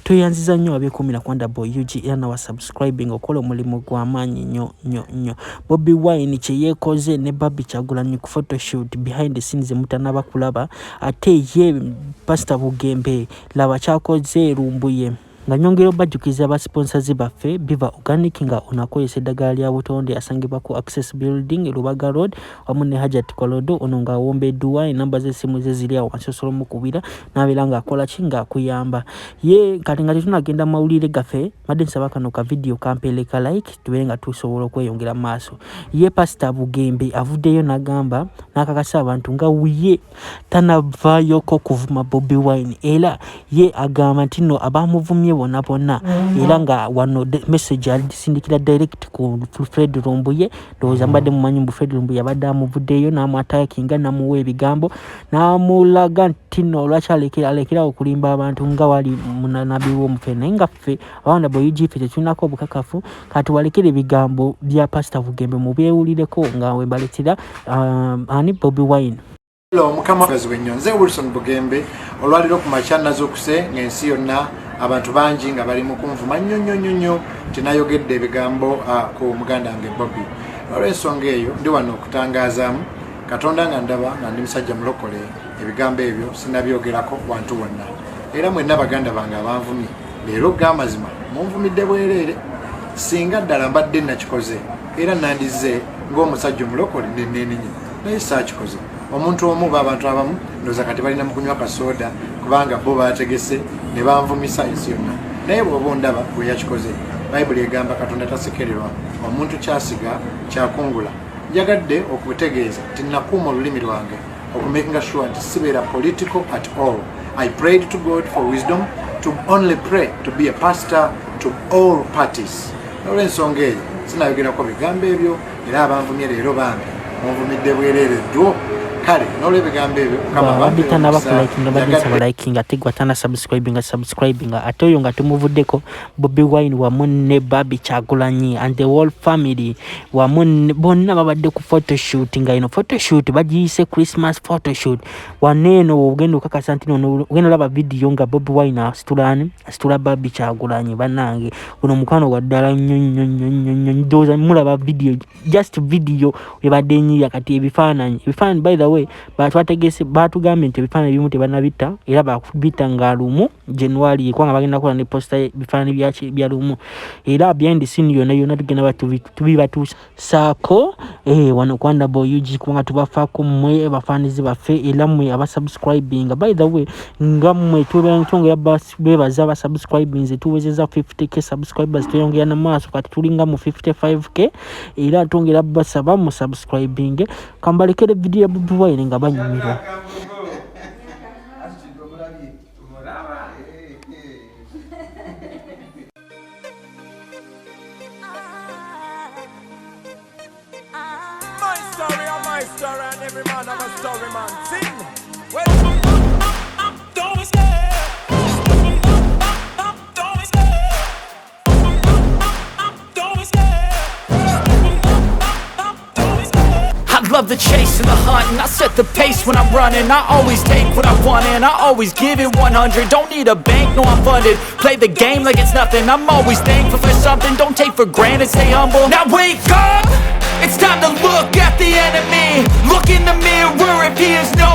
tweyanziza nnyo abeekumira ku Wonderboy UG era nawa subscribing okola omulimu gw'amaanyi nnyo. Bobi Wine kye yeekoze ne Babi Kyagulanyi ku photoshoot behind the scenes mutanaba kulaba ate ye Pastor Bugembe Laba kyakoze erumbuye nga nyongero bajjukiza abasponsazi baffe Biva Organic nga onakozesa eddagala lya butonde asangibwa ku Access Building Lubaga Road wamu ne Hajat Kolodo ono nga awombeddwa enamba z'essimu ze ziri awo wansi osobola omukubira n'abeera ng'akola ki ng'akuyamba ye kati nga tetunagenda mu mawulire gaffe madde nsaba kano ka video kampeereka like tubeere nga tusobola okweyongera mu maaso ye Pastor Bugembe avuddeyo n'agamba n'akakasa abantu nga ye tanavaayooko kuvuma Bobi Wine era ye agamba nti nno abamuvumye bonna era nga wano message alisindikira direct ku Fred Lumbuye ndowooza mbadde mumanyi mbu Fred Lumbuye abadde amuvuddeyo n'amwatakinga namuwa ebigambo n'amulaga nti nno lwaki alekerawo okulimba abantu nga wali munanabi w'omufe naye nga ffe Wonderboy UG ffe tetulinako obukakafu kati walekera ebigambo bya Pastor Bugembe mubyewulireko nga wembaletera ani Bobi Wine. Hello, mukama nze Wilson Bugembe olwaliro ku makya nazokuse ng'ensi yonna abantu bangi nga bali mu kunvuma nnyo tinayogedde ebigambo ku muganda wange Bobi. Olw'ensonga eyo ndi wano okutangazaamu Katonda nga ndaba nga ndi musajja mulokole ebigambo ebyo sinabyogerako wantu wonna era mwenna baganda bange abanvumye leero g'amazima munvumidde bwereere singa ddala mbadde nakikoze era nandize ng'omusajja omulokole nenenenye naye saakikoze omuntu omu abantu abamu ndoza kati balina mukunywa kasoda kubanga bo bategese ne banvumisa ensi yonna naye bw'oba ondaba bwe yakikoze Bayibuli egamba Katonda tasekererwa omuntu kyasiga kyakungula njagadde okutegeeza nti nakuuma olulimi lwange okumakinga sure nti sibeera political at all. I prayed to God for wisdom to only pray to be a pastor to all parties. Olw'ensonga eyo sinayogerako bigambo ebyo era abanvumye leero bambi munvumidde bwereere ddwo kale n'olwebigambo ebyo babitana bakulakinga badinsa likinga tegwa tana subscribing ate oyo nga tumuvuddeko Bobi Wine wamu ne Babi Kyagulanyi and the whole family wamu bonna babadde ku photoshoot nga ino photoshoot bagiyise Christmas photoshoot waneeno ogenda okakasa nti no ogenda olaba video nga Bobi Wine asitula Babi Kyagulanyi bannange guno mukwano gwa ddala nnyo ndowooza mulaba video just video ebadde nyiya kati ebifaananyi by the way batwategese batugambye nti ebifaananyi ebimu tebanabita era bakubita nga Alimu January kwanga bagenda kola ne posta ebifaananyi bya Alimu era behind the scene yonna tugenda tubibatuusa saako wano ku Wonderboy UG kubanga tubafaako mmwe bafaanizi baffe era mmwe abasubscribing by the way nga mmwe twongera bebaza abasubscribing tuwezeza 50k subscribers twongera namaaso kati tulinga mu 55k era twongera basaba mu subscribing kambalekere video ya Bobi Wine nga banyumirwa. My story and every man have a story, man. Sing. Love the chase and the hunt, and I set the pace when I'm running. I always take what I want and I always give it 100. Don't need a bank, no I'm funded. Play the game like it's nothing. I'm always thankful for something. Don't take for granted, stay humble. Now wake up, it's time to look at the enemy. Look in the mirror if he is no